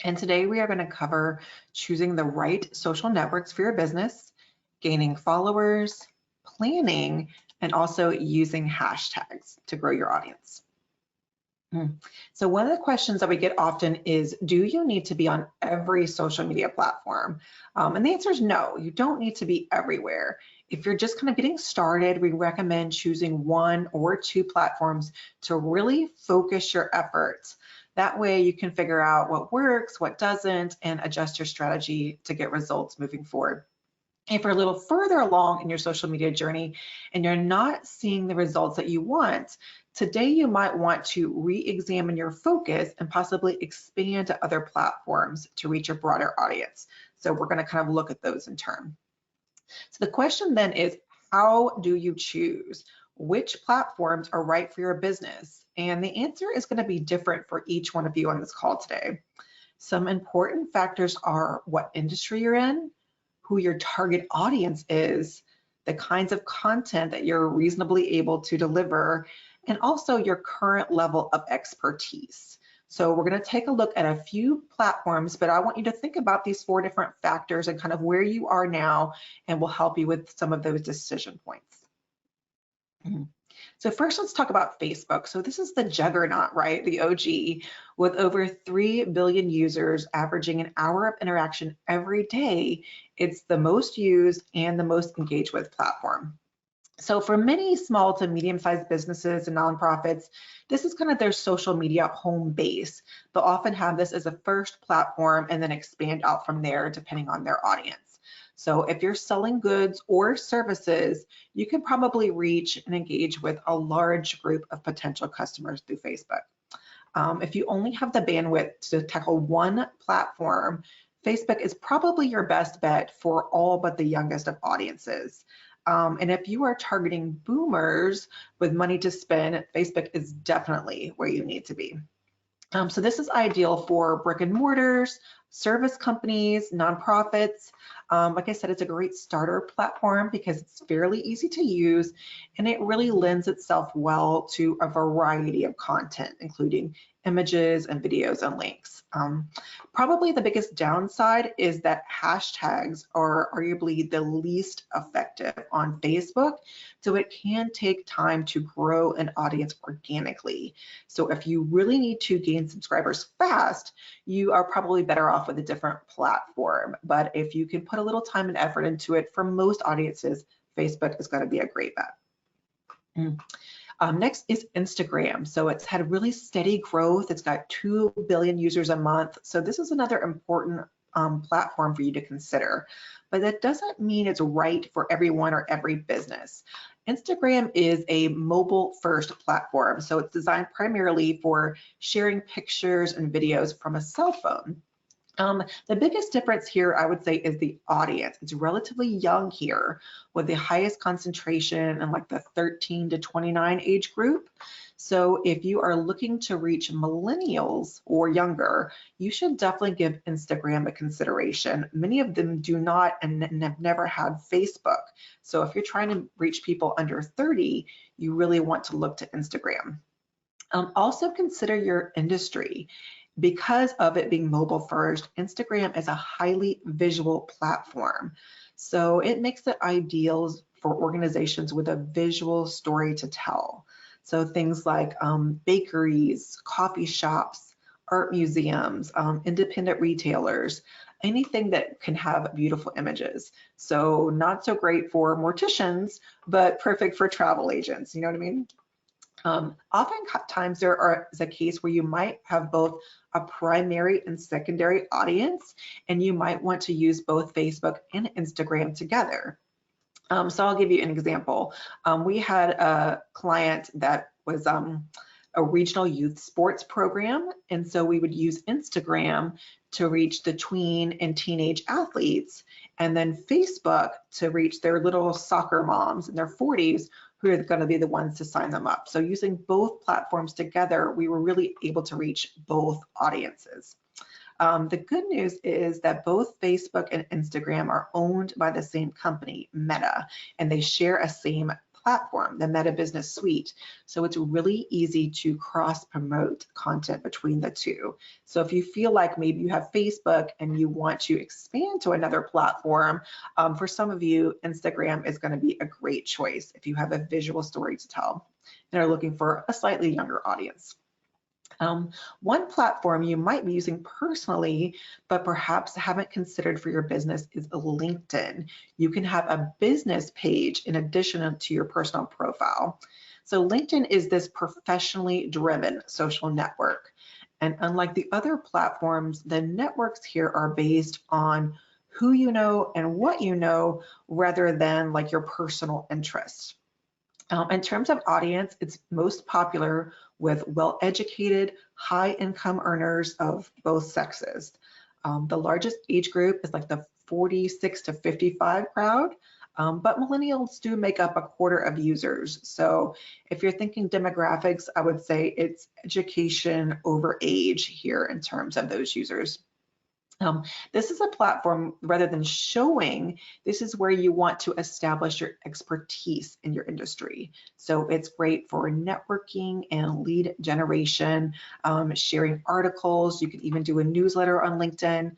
And today we are going to cover choosing the right social networks for your business, gaining followers, planning, and also using hashtags to grow your audience. So one of the questions that we get often is, do you need to be on every social media platform? And the answer is no, you don't need to be everywhere. If you're just kind of getting started, we recommend choosing one or two platforms to really focus your efforts. That way you can figure out what works, what doesn't, and adjust your strategy to get results moving forward. If you're a little further along in your social media journey and you're not seeing the results that you want, today you might want to re-examine your focus and possibly expand to other platforms to reach a broader audience. So we're going to kind of look at those in turn. So the question then is, how do you choose which platforms are right for your business? And the answer is going to be different for each one of you on this call today. Some important factors are what industry you're in, who your target audience is, the kinds of content that you're reasonably able to deliver, and also your current level of expertise. So we're going to take a look at a few platforms, but I want you to think about these 4 different factors and kind of where you are now, and we'll help you with some of those decision points. So first, let's talk about Facebook. So this is the juggernaut, right? The OG, with over 3 billion users averaging an hour of interaction every day. It's the most used and the most engaged with platform. So for many small to medium-sized businesses and nonprofits, this is kind of their social media home base. They'll often have this as a first platform and then expand out from there depending on their audience. So if you're selling goods or services, you can probably reach and engage with a large group of potential customers through Facebook. If you only have the bandwidth to tackle one platform, Facebook is probably your best bet for all but the youngest of audiences. And if you are targeting boomers with money to spend, Facebook is definitely where you need to be. So this is ideal for brick and mortars, service companies, nonprofits. Like I said, it's a great starter platform because it's fairly easy to use and it really lends itself well to a variety of content, including images and videos and links. Probably the biggest downside is that hashtags are arguably the least effective on Facebook, so it can take time to grow an audience organically. So if you really need to gain subscribers fast, you are probably better off with a different platform. But if you can put a little time and effort into it, for most audiences, Facebook is going to be a great bet. Next is Instagram. So it's had really steady growth. It's got 2 billion users a month. So this is another important platform for you to consider. But that doesn't mean it's right for everyone or every business. Instagram is a mobile first platform. So it's designed primarily for sharing pictures and videos from a cell phone. The biggest difference here, I would say, is the audience. It's relatively young here with the highest concentration in like the 13 to 29 age group. So if you are looking to reach millennials or younger, you should definitely give Instagram a consideration. Many of them do not and have never had Facebook. So if you're trying to reach people under 30, you really want to look to Instagram. Also consider your industry. Because of it being mobile first, Instagram is a highly visual platform. So it makes it ideal for organizations with a visual story to tell. So things like bakeries, coffee shops, art museums, independent retailers, anything that can have beautiful images. So not so great for morticians, but perfect for travel agents, you know what I mean? Oftentimes there is a case where you might have both a primary and secondary audience, and you might want to use both Facebook and Instagram together. So I'll give you an example. We had a client that was a regional youth sports program, and so we would use Instagram to reach the tween and teenage athletes, and then Facebook to reach their little soccer moms in their 40s who are going to be the ones to sign them up. So using both platforms together, we were really able to reach both audiences. The good news is that both Facebook and Instagram are owned by the same company, Meta, and they share a same platform, the Meta Business Suite. So it's really easy to cross promote content between the two. So if you feel like maybe you have Facebook and you want to expand to another platform, for some of you, Instagram is going to be a great choice if you have a visual story to tell and are looking for a slightly younger audience. One platform you might be using personally, but perhaps haven't considered for your business is LinkedIn. You can have a business page in addition to your personal profile. So LinkedIn is this professionally driven social network. And unlike the other platforms, the networks here are based on who you know and what you know rather than like your personal interests. In terms of audience, it's most popular with well-educated, high-income earners of both sexes. The largest age group is like the 46 to 55 crowd, but millennials do make up a quarter of users. So if you're thinking demographics, I would say it's education over age here in terms of those users. This is a platform, rather than showing, this is where you want to establish your expertise in your industry. So it's great for networking and lead generation, sharing articles. You can even do a newsletter on LinkedIn.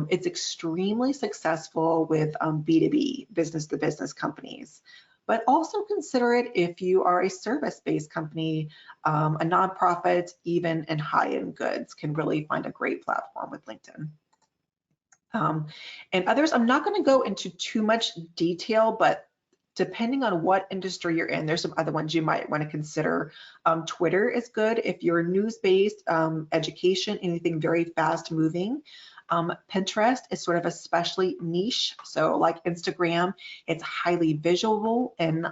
It's extremely successful with B2B, business-to-business companies. But also consider it if you are a service-based company, a nonprofit, even in high-end goods can really find a great platform with LinkedIn. And others, I'm not going to go into too much detail, but depending on what industry you're in, there's some other ones you might want to consider. Twitter is good if you're news-based, education, anything very fast-moving. Pinterest is sort of especially niche. So like Instagram, it's highly visual and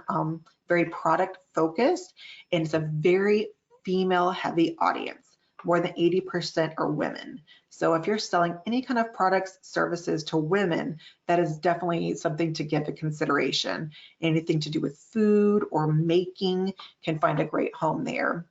very product-focused, and it's a very female-heavy audience. More than 80% are women. So if you're selling any kind of products, services to women, that is definitely something to give a consideration. Anything to do with food or making can find a great home there.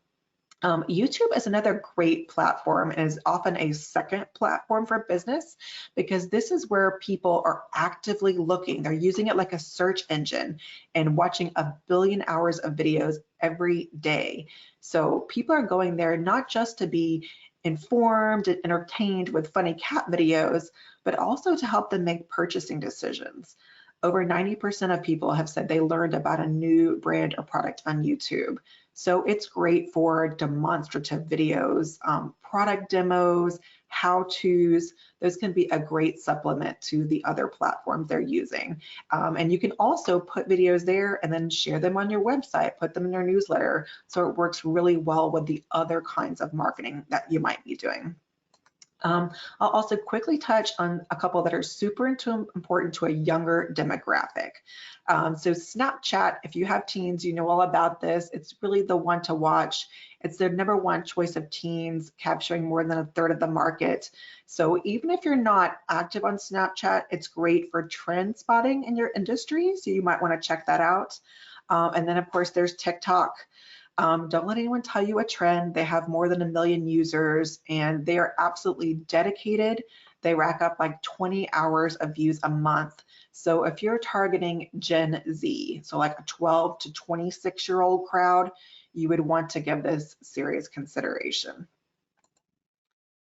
YouTube is another great platform and is often a second platform for business because this is where people are actively looking. They're using it like a search engine and watching 1 billion hours of videos every day. So people are going there not just to be informed and entertained with funny cat videos, but also to help them make purchasing decisions. Over 90% of people have said they learned about a new brand or product on YouTube. So it's great for demonstrative videos, product demos, how-tos. Those can be a great supplement to the other platforms they're using. And you can also put videos there and then share them on your website, put them in your newsletter. So it works really well with the other kinds of marketing that you might be doing. I'll also quickly touch on a couple that are super important to a younger demographic. So Snapchat, if you have teens, you know all about this. It's really the one to watch. It's the #1 choice of teens, capturing more than 1/3 of the market. So even if you're not active on Snapchat, it's great for trend spotting in your industry. So you might want to check that out. And then of course there's TikTok. Don't let anyone tell you a trend. They have more than 1 million users and they are absolutely dedicated. They rack up like 20 hours of views a month. So if you're targeting Gen Z, so like a 12 to 26-year-old crowd, you would want to give this serious consideration.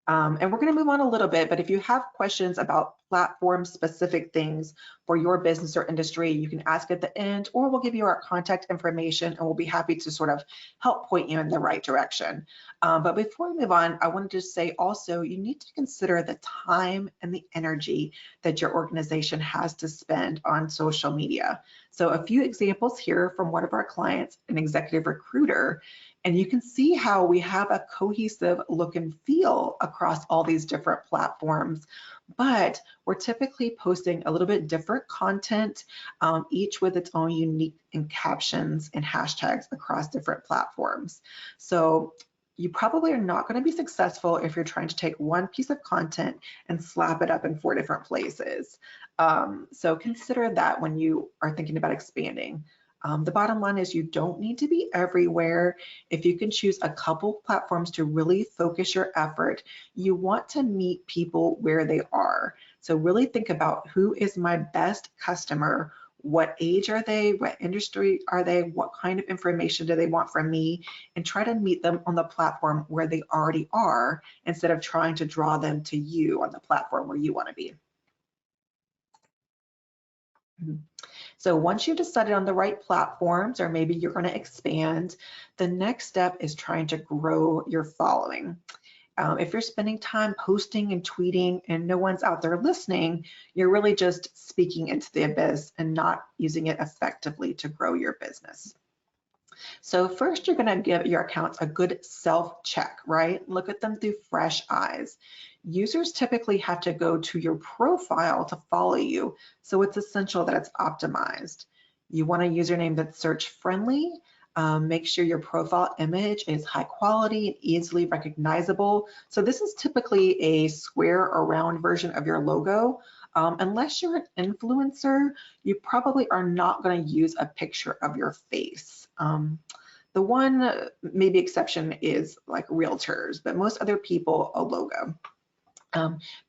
And we're going to move on a little bit, but if you have questions about platform-specific things for your business or industry, you can ask at the end, or we'll give you our contact information and we'll be happy to sort of help point you in the right direction. But before we move on, I wanted to say also, you need to consider the time and the energy that your organization has to spend on social media. So a few examples here from one of our clients, an executive recruiter, and you can see how we have a cohesive look and feel across all these different platforms, but we're typically posting a little bit different content, each with its own unique captions and hashtags across different platforms. So you probably are not going to be successful if you're trying to take one piece of content and slap it up in 4 different places. So consider that when you are thinking about expanding. The bottom line is you don't need to be everywhere. If you can choose a couple platforms to really focus your effort, you want to meet people where they are. So really think about who is my best customer, what age are they, what industry are they, what kind of information do they want from me, and try to meet them on the platform where they already are instead of trying to draw them to you on the platform where you want to be. So once you've decided on the right platforms, or maybe you're going to expand, the next step is trying to grow your following. If you're spending time posting and tweeting and no one's out there listening, you're really just speaking into the abyss and not using it effectively to grow your business. So first, you're going to give your accounts a good self-check, right? Look at them through fresh eyes. Users typically have to go to your profile to follow you, so it's essential that it's optimized. You want a username that's search friendly. Make sure your profile image is high quality and easily recognizable. So this is typically a square or round version of your logo. Unless you're an influencer, you probably are not going to use a picture of your face. The one maybe exception is like realtors, but most other people, a logo.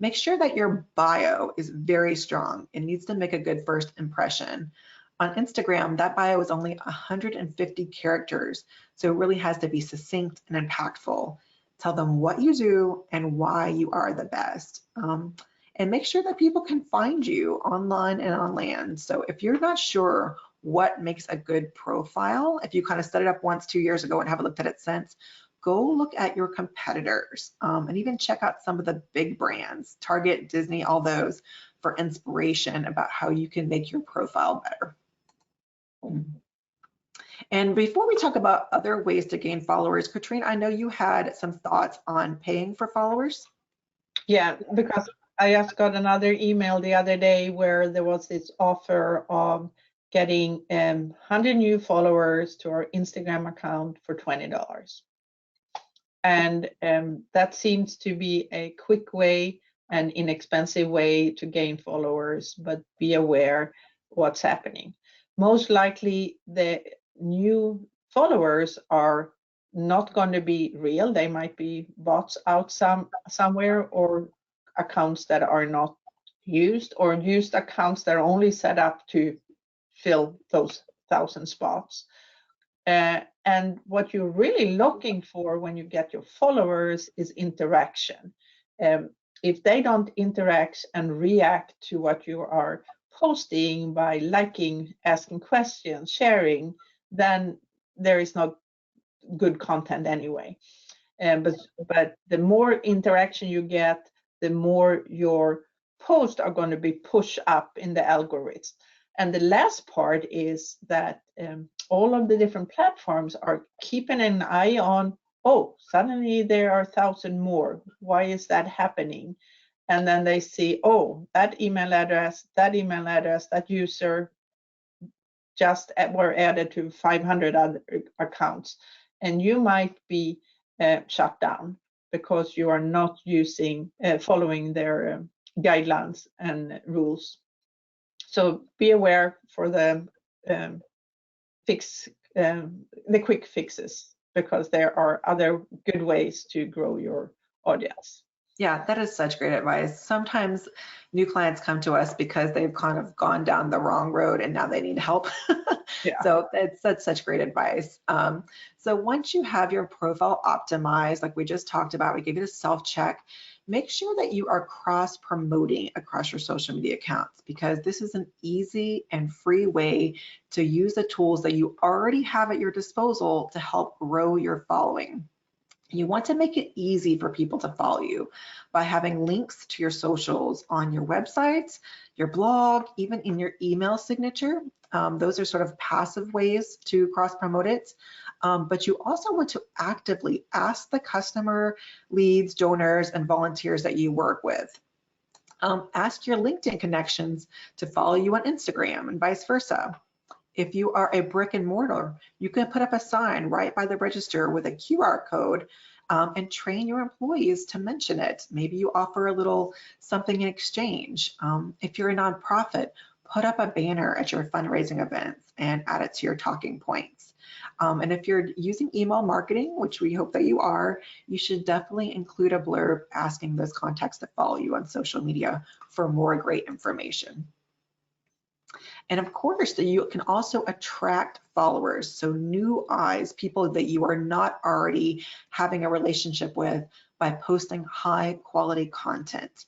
Make sure that your bio is very strong. It needs to make a good first impression. On Instagram, that bio is only 150 characters, so it really has to be succinct and impactful. Tell them what you do and why you are the best. And make sure that people can find you online and on land. So if you're not sure what makes a good profile, if you kind of set it up once 2 years ago and haven't looked at it since, go look at your competitors and even check out some of the big brands, Target, Disney, all those, for inspiration about how you can make your profile better. And before we talk about other ways to gain followers, Katrine, I know you had some thoughts on paying for followers. Yeah, because I just got another email the other day where there was this offer of getting 100 new followers to our Instagram account for $20. And that seems to be a quick way and inexpensive way to gain followers, but be aware what's happening. Most likely the new followers are not going to be real. They might be bots out somewhere, or accounts that are not used, or used accounts that are only set up to fill those 1,000 spots. And what you're really looking for when you get your followers is interaction. If they don't interact and react to what you are posting by liking, asking questions, sharing, then there is not good content anyway. But the more interaction you get, the more your posts are going to be pushed up in the algorithm. And the last part is that all of the different platforms are keeping an eye on, oh, suddenly there are 1,000 more. Why is that happening? And then they see, oh, that email address, that user just were added to 500 other accounts. And you might be shut down because you are not following their guidelines and rules. So be aware for the quick fixes, because there are other good ways to grow your audience. Yeah, that is such great advice. Sometimes new clients come to us because they've kind of gone down the wrong road and now they need help. Yeah. So that's such great advice. So once you have your profile optimized, like we just talked about, we gave you the self-check, make sure that you are cross-promoting across your social media accounts, because this is an easy and free way to use the tools that you already have at your disposal to help grow your following. You want to make it easy for people to follow you by having links to your socials on your website, your blog, even in your email signature. Those are sort of passive ways to cross-promote it. But you also want to actively ask the customer, leads, donors, and volunteers that you work with. Ask your LinkedIn connections to follow you on Instagram and vice versa. If you are a brick and mortar, you can put up a sign right by the register with a QR code and train your employees to mention it. Maybe you offer a little something in exchange. If you're a nonprofit, put up a banner at your fundraising events and add it to your talking points. And if you're using email marketing, which we hope that you are, you should definitely include a blurb asking those contacts to follow you on social media for more great information. And of course, you can also attract followers, so new eyes, people that you are not already having a relationship with, by posting high quality content.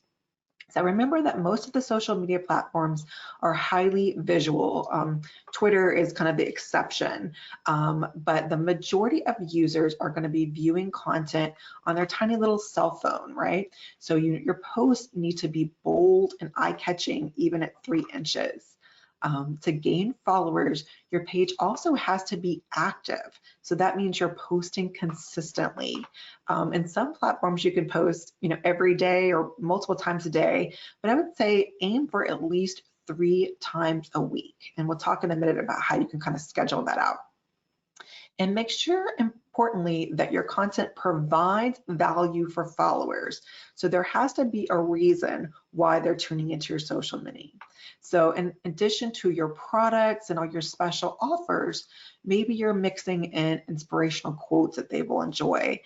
So remember that most of the social media platforms are highly visual. Twitter is kind of the exception, but the majority of users are going to be viewing content on their tiny little cell phone, right? So your posts need to be bold and eye-catching, even at 3 inches. To gain followers, your page also has to be active. So that means you're posting consistently. In some platforms, you can post, every day or multiple times a day, but I would say aim for at least 3 times a week. And we'll talk in a minute about how you can kind of schedule that out. And make sure, importantly, that your content provides value for followers. So there has to be a reason why they're tuning into your social media. So in addition to your products and all your special offers, maybe you're mixing in inspirational quotes that they will enjoy.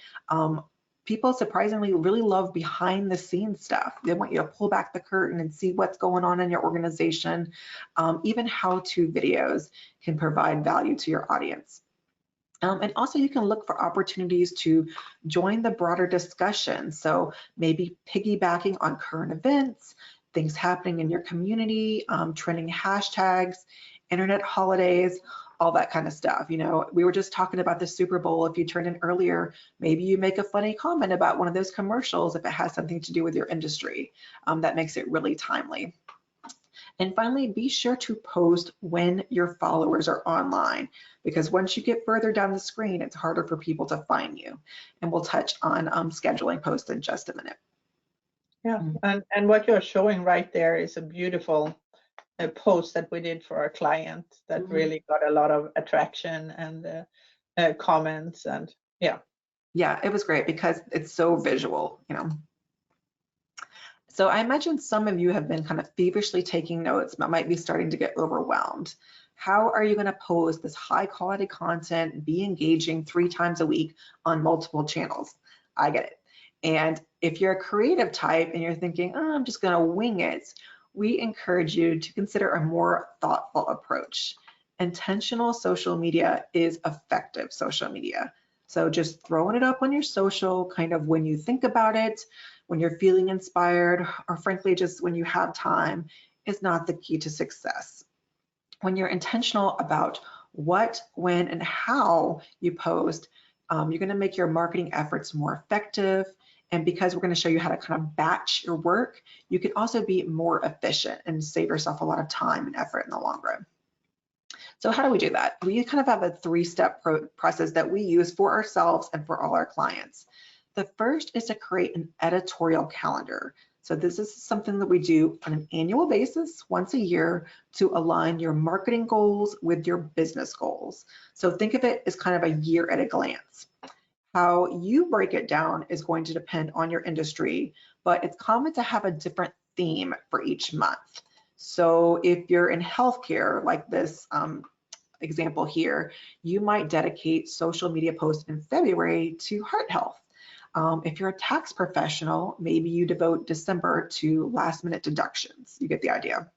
People surprisingly really love behind the scenes stuff. They want you to pull back the curtain and see what's going on in your organization. Even how-to videos can provide value to your audience. And also you can look for opportunities to join the broader discussion. So maybe piggybacking on current events, things happening in your community, trending hashtags, internet holidays, all that kind of stuff. We were just talking about the Super Bowl. If you turned in earlier, maybe you make a funny comment about one of those commercials if it has something to do with your industry. That makes it really timely. And finally, be sure to post when your followers are online, because once you get further down the screen, it's harder for people to find you. And we'll touch on scheduling posts in just a minute. Yeah, and what you're showing right there is a beautiful post that we did for our client that really got a lot of attraction and comments, and yeah. Yeah, it was great because it's so visual, So I imagine some of you have been kind of feverishly taking notes, but might be starting to get overwhelmed. How are you going to post this high quality content, be engaging 3 times a week on multiple channels? I get it. And if you're a creative type and you're thinking, oh, I'm just going to wing it, we encourage you to consider a more thoughtful approach. Intentional social media is effective social media. So just throwing it up on your social kind of when you think about it, when you're feeling inspired, or frankly, just when you have time, is not the key to success. When you're intentional about what, when, and how you post, you're going to make your marketing efforts more effective. And because we're going to show you how to kind of batch your work, you can also be more efficient and save yourself a lot of time and effort in the long run. So how do we do that? We kind of have a 3-step process that we use for ourselves and for all our clients. The first is to create an editorial calendar. So this is something that we do on an annual basis, once a year, to align your marketing goals with your business goals. So think of it as kind of a year at a glance. How you break it down is going to depend on your industry, but it's common to have a different theme for each month. So if you're in healthcare, like this example here, you might dedicate social media posts in February to heart health. If you're a tax professional, maybe you devote December to last-minute deductions. You get the idea.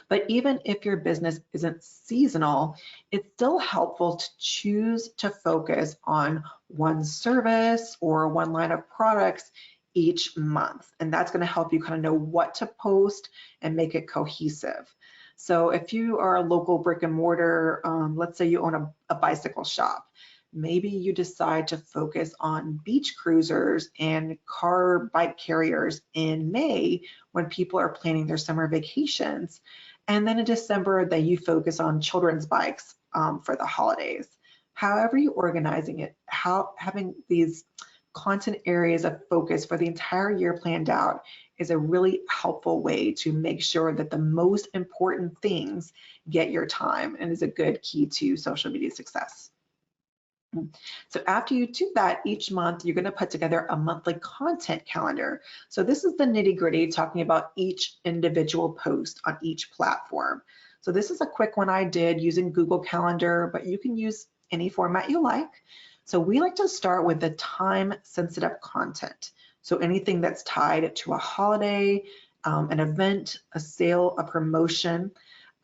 But even if your business isn't seasonal, it's still helpful to choose to focus on one service or one line of products each month. And that's going to help you kind of know what to post and make it cohesive. So if you are a local brick and mortar, let's say you own a bicycle shop, maybe you decide to focus on beach cruisers and bike carriers in May when people are planning their summer vacations. And then in December, that you focus on children's bikes for the holidays. However you're organizing it, having these content areas of focus for the entire year planned out is a really helpful way to make sure that the most important things get your time and is a good key to social media success. So after you do that, each month you're going to put together a monthly content calendar. So this is the nitty-gritty, talking about each individual post on each platform. So this is a quick one I did using Google Calendar, but you can use any format you like. So we like to start with the time-sensitive content. So anything that's tied to a holiday, an event, a sale, a promotion.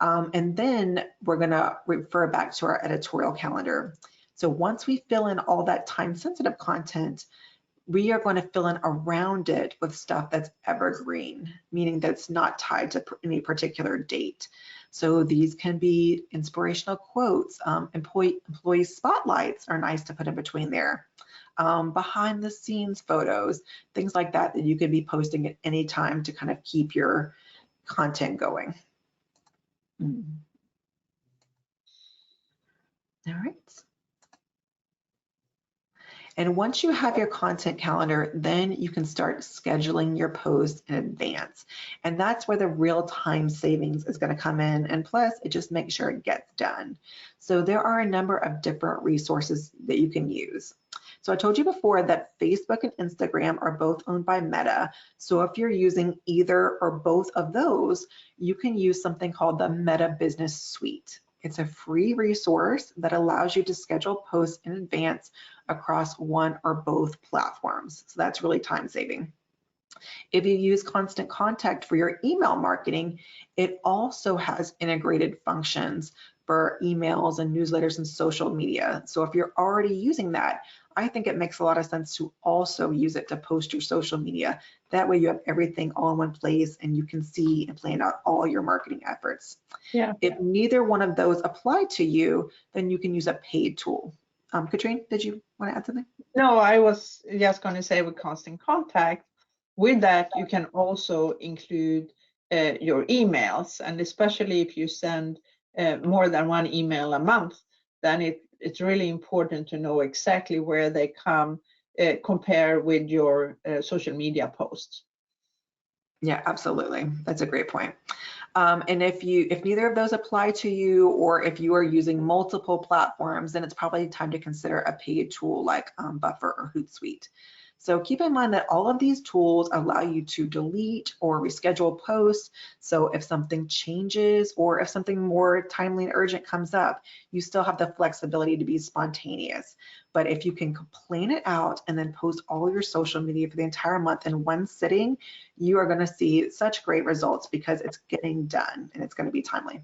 And then we're gonna refer back to our editorial calendar. So once we fill in all that time-sensitive content, we are going to fill in around it with stuff that's evergreen, meaning that it's not tied to any particular date. So these can be inspirational quotes, employee spotlights are nice to put in between there, behind the scenes photos, things like that that you could be posting at any time to kind of keep your content going. All right. And once you have your content calendar, then you can start scheduling your posts in advance. And that's where the real time savings is going to come in. And plus, it just makes sure it gets done. So there are a number of different resources that you can use. So I told you before that Facebook and Instagram are both owned by Meta. So if you're using either or both of those, you can use something called the Meta Business Suite. It's a free resource that allows you to schedule posts in advance across one or both platforms. So that's really time saving. If you use Constant Contact for your email marketing, it also has integrated functions for emails and newsletters and social media. So if you're already using that, I think it makes a lot of sense to also use it to post your social media. That way you have everything all in one place and you can see and plan out all your marketing efforts. Yeah. If neither one of those apply to you, then you can use a paid tool. Katrine, did you want to add something? No, I was just going to say with Constant Contact, with that you can also include your emails, and especially if you send more than one email a month, then it's really important to know exactly where they come compare with your social media posts. Yeah, absolutely. That's a great point. And if neither of those apply to you, or if you are using multiple platforms, then it's probably time to consider a paid tool like Buffer or Hootsuite. So keep in mind that all of these tools allow you to delete or reschedule posts. So if something changes or if something more timely and urgent comes up, you still have the flexibility to be spontaneous. But if you can plan it out and then post all your social media for the entire month in one sitting, you are going to see such great results because it's getting done and it's going to be timely.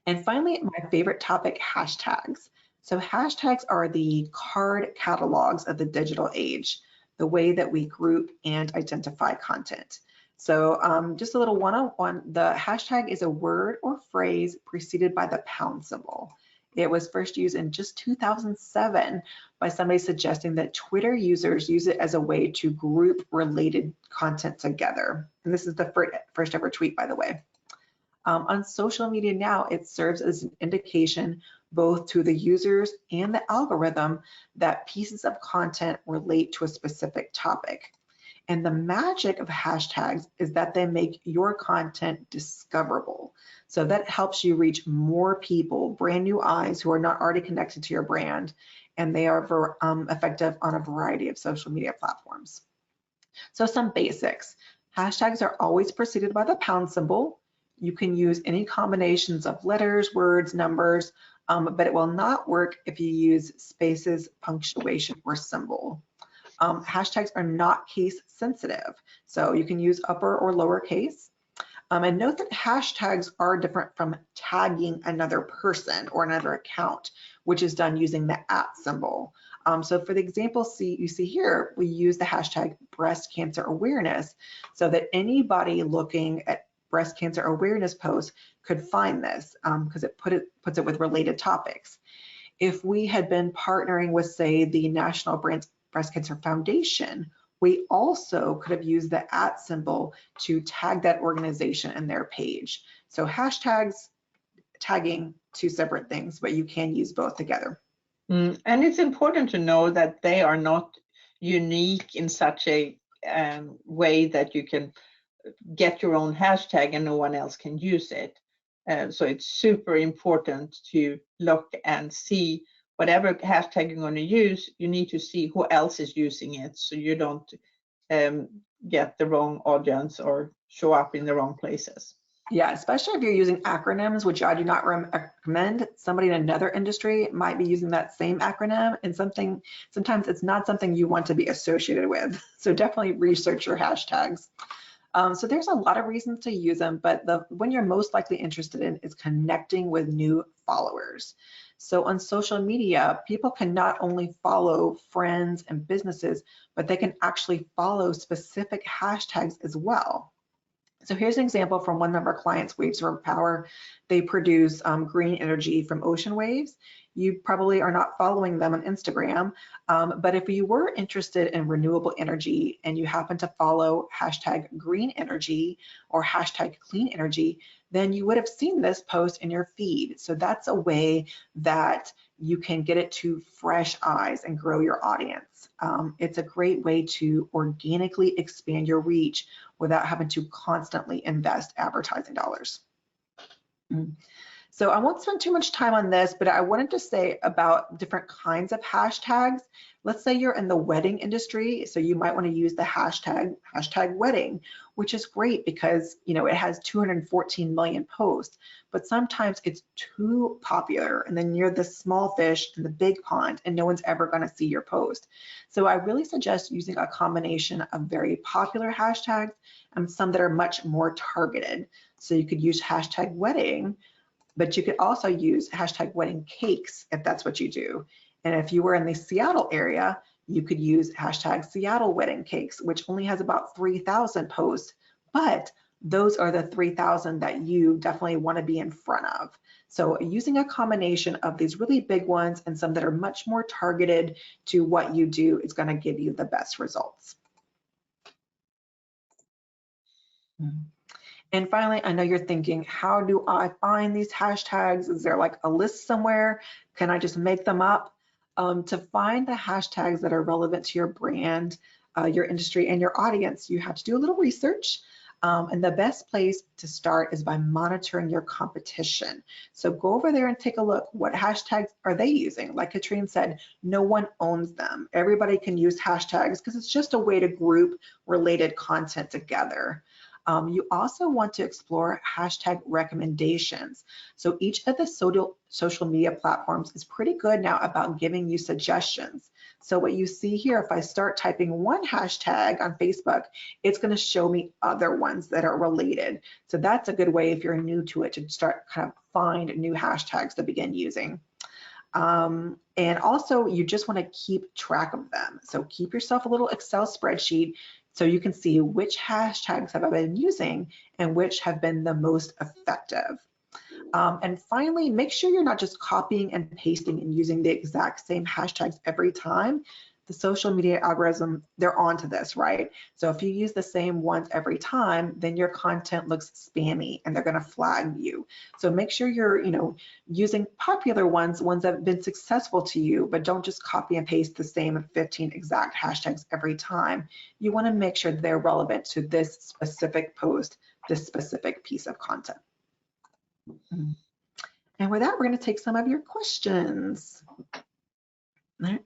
And finally, my favorite topic, hashtags. So hashtags are the card catalogs of the digital age, the way that we group and identify content. So just a little one-on-one, the hashtag is a word or phrase preceded by the pound symbol. It was first used in just 2007 by somebody suggesting that Twitter users use it as a way to group related content together. And this is the first ever tweet, by the way. On social media now, it serves as an indication both to the users and the algorithm that pieces of content relate to a specific topic. And the magic of hashtags is that they make your content discoverable. So that helps you reach more people, brand new eyes who are not already connected to your brand, and they are effective on a variety of social media platforms. So some basics. Hashtags are always preceded by the pound symbol. You can use any combinations of letters, words, numbers, but it will not work if you use spaces, punctuation, or symbol. Hashtags are not case sensitive, so you can use upper or lower case. And note that hashtags are different from tagging another person or another account, which is done using the @ symbol. So for the example you see here, we use the hashtag breast cancer awareness so that anybody looking at breast cancer awareness posts could find this because it puts it with related topics. If we had been partnering with, say, the National Breast Cancer Foundation, we also could have used the @ symbol to tag that organization in their page. So hashtags, tagging, two separate things, but you can use both together. And it's important to know that they are not unique in such a way that you can get your own hashtag and no one else can use it. So it's super important to look and see whatever hashtag you're going to use, you need to see who else is using it so you don't get the wrong audience or show up in the wrong places. Yeah, especially if you're using acronyms, which I do not recommend. Somebody in another industry might be using that same acronym, and sometimes it's not something you want to be associated with. So definitely research your hashtags. So there's a lot of reasons to use them, but the one you're most likely interested in is connecting with new followers. So on social media, people can not only follow friends and businesses, but they can actually follow specific hashtags as well. So here's an example from one of our clients, Waves for Power. They produce green energy from ocean waves. You probably are not following them on Instagram, but if you were interested in renewable energy and you happen to follow hashtag green energy or hashtag clean energy, then you would have seen this post in your feed. So that's a way that you can get it to fresh eyes and grow your audience. It's a great way to organically expand your reach without having to constantly invest advertising dollars. So I won't spend too much time on this, but I wanted to say about different kinds of hashtags. Let's say you're in the wedding industry, so you might want to use the hashtag wedding, which is great because it has 214 million posts, but sometimes it's too popular and then you're the small fish in the big pond and no one's ever going to see your post. So I really suggest using a combination of very popular hashtags and some that are much more targeted. So you could use hashtag wedding, but you could also use hashtag wedding cakes if that's what you do. And if you were in the Seattle area, you could use hashtag Seattle wedding cakes, which only has about 3,000 posts, but those are the 3,000 that you definitely want to be in front of. So using a combination of these really big ones and some that are much more targeted to what you do is going to give you the best results. And finally, I know you're thinking, how do I find these hashtags? Is there like a list somewhere? Can I just make them up? To find the hashtags that are relevant to your brand, your industry, and your audience, you have to do a little research. And the best place to start is by monitoring your competition. So go over there and take a look. What hashtags are they using? Like Katrine said, no one owns them. Everybody can use hashtags because it's just a way to group related content together. You also want to explore hashtag recommendations. So each of the social media platforms is pretty good now about giving you suggestions. So what you see here, if I start typing one hashtag on Facebook, it's going to show me other ones that are related. So that's a good way if you're new to it to start kind of find new hashtags to begin using. And also you just want to keep track of them. So keep yourself a little Excel spreadsheet so you can see which hashtags have I been using and which have been the most effective. And finally, make sure you're not just copying and pasting and using the exact same hashtags every time. The social media algorithm, they're onto this, right? So if you use the same ones every time, then your content looks spammy and they're going to flag you. So make sure you're, using popular ones that have been successful to you, but don't just copy and paste the same 15 exact hashtags every time. You want to make sure they're relevant to this specific post, this specific piece of content. And with that, we're going to take some of your questions. All right.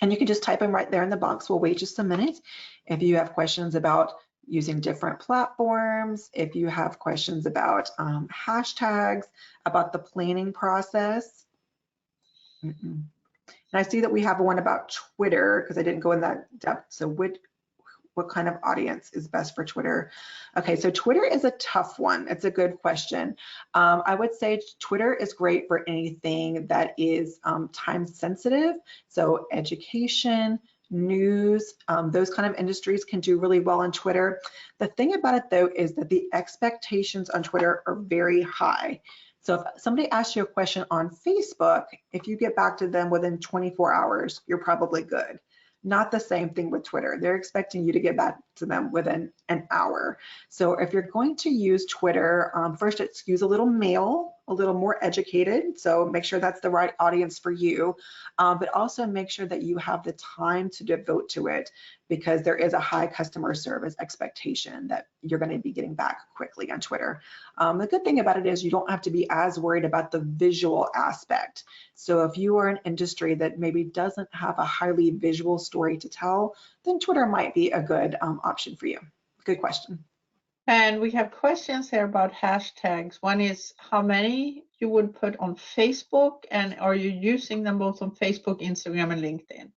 And you can just type them right there in the box. We'll wait just a minute. If you have questions about using different platforms, if you have questions about hashtags, about the planning process. And I see that we have one about Twitter because I didn't go in that depth. So what kind of audience is best for Twitter? Okay, so Twitter is a tough one. It's a good question. I would say Twitter is great for anything that is time sensitive. So education, news, those kind of industries can do really well on Twitter. The thing about it though is that the expectations on Twitter are very high. So if somebody asks you a question on Facebook, if you get back to them within 24 hours, you're probably good. Not the same thing with Twitter. They're expecting you to get back to them within an hour. So if you're going to use Twitter, first it skews a little male, a little more educated. So make sure that's the right audience for you, but also make sure that you have the time to devote to it because there is a high customer service expectation that you're going to be getting back quickly on Twitter. The good thing about it is you don't have to be as worried about the visual aspect. So if you are an industry that maybe doesn't have a highly visual story to tell, then Twitter might be a good option for you. Good question. And we have questions here about hashtags. One is how many you would put on Facebook, and are you using them both on Facebook, Instagram, and LinkedIn?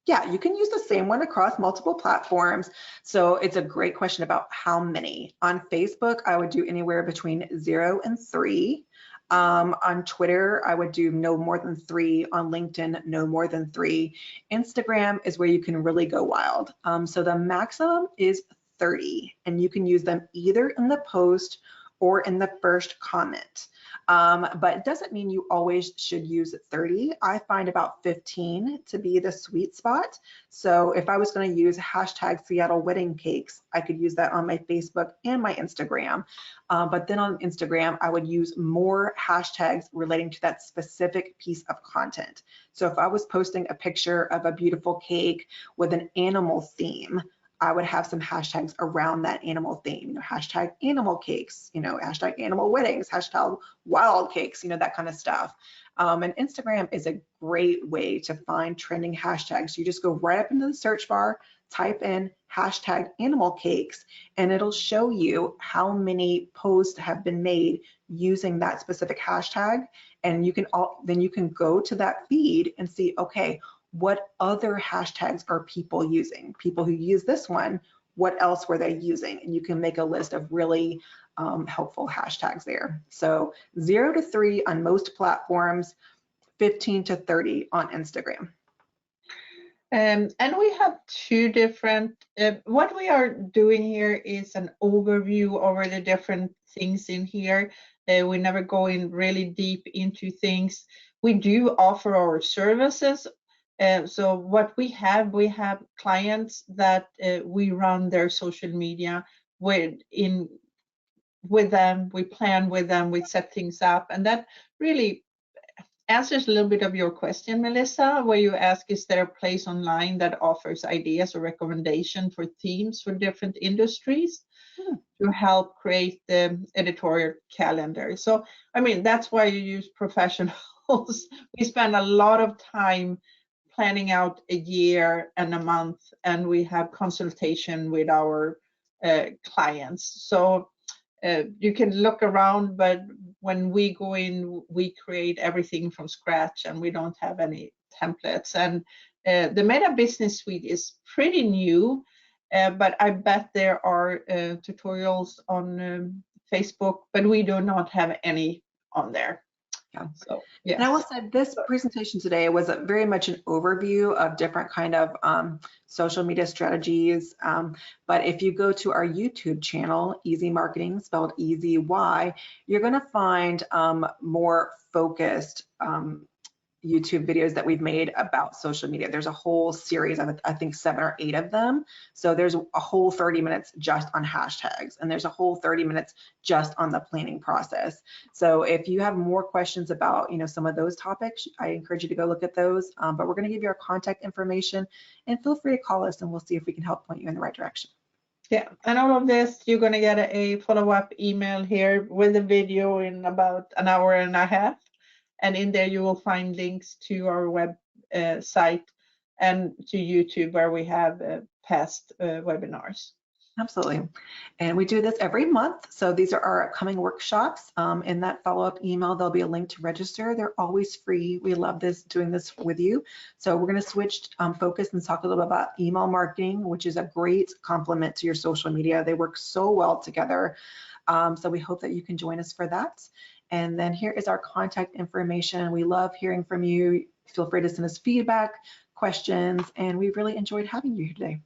Yeah, you can use the same one across multiple platforms. So it's a great question about how many. On Facebook, I would do anywhere between 0 and 3. On Twitter, I would do no more than 3. On LinkedIn, no more than 3. Instagram is where you can really go wild. So the maximum is 30, and you can use them either in the post or in the first comment. But it doesn't mean you always should use 30. I find about 15 to be the sweet spot. So if I was going to use hashtag Seattle wedding cakes, I could use that on my Facebook and my Instagram. But then on Instagram, I would use more hashtags relating to that specific piece of content. So if I was posting a picture of a beautiful cake with an animal theme, I would have some hashtags around that animal theme, hashtag animal cakes, hashtag animal weddings, hashtag wild cakes, that kind of stuff. And Instagram is a great way to find trending hashtags. You just go right up into the search bar, type in hashtag animal cakes, and it'll show you how many posts have been made using that specific hashtag. And then you can go to that feed and see, okay, what other hashtags are people using? People who use this one, what else were they using? And you can make a list of really helpful hashtags there. So 0 to 3 on most platforms, 15 to 30 on Instagram. And we have two different, what we are doing here is an overview over the different things in here. We never go in really deep into things. We do offer our services. So what we have clients that we run their social media with them, we plan with them, we set things up, and that really answers a little bit of your question, Melissa, where you ask, is there a place online that offers ideas or recommendation for themes for different industries to help create the editorial calendar? So, I mean, that's why you use professionals. We spend a lot of time planning out a year and a month, and we have consultation with our clients. So you can look around, but when we go in, we create everything from scratch, and we don't have any templates. And the Meta Business Suite is pretty new, but I bet there are tutorials on Facebook, but we do not have any on there. Yeah. So, yes. And I will say this presentation today was very much an overview of different kind of social media strategies. But if you go to our YouTube channel, Easy Marketing, spelled EZY, you're going to find more focused YouTube videos that we've made about social media. There's a whole series of, I think, 7 or 8 of them. So there's a whole 30 minutes just on hashtags, and there's a whole 30 minutes just on the planning process. So if you have more questions about, some of those topics, I encourage you to go look at those. But we're going to give you our contact information, and feel free to call us, and we'll see if we can help point you in the right direction. Yeah, and all of this, you're going to get a follow-up email here with a video in about an hour and a half. And in there, you will find links to our web site and to YouTube, where we have past webinars. Absolutely. And we do this every month. So these are our upcoming workshops. In that follow-up email, there'll be a link to register. They're always free. We love doing this with you. So we're going to switch focus and talk a little bit about email marketing, which is a great complement to your social media. They work so well together. So we hope that you can join us for that. And then here is our contact information. We love hearing from you. Feel free to send us feedback, questions, and we really enjoyed having you here today.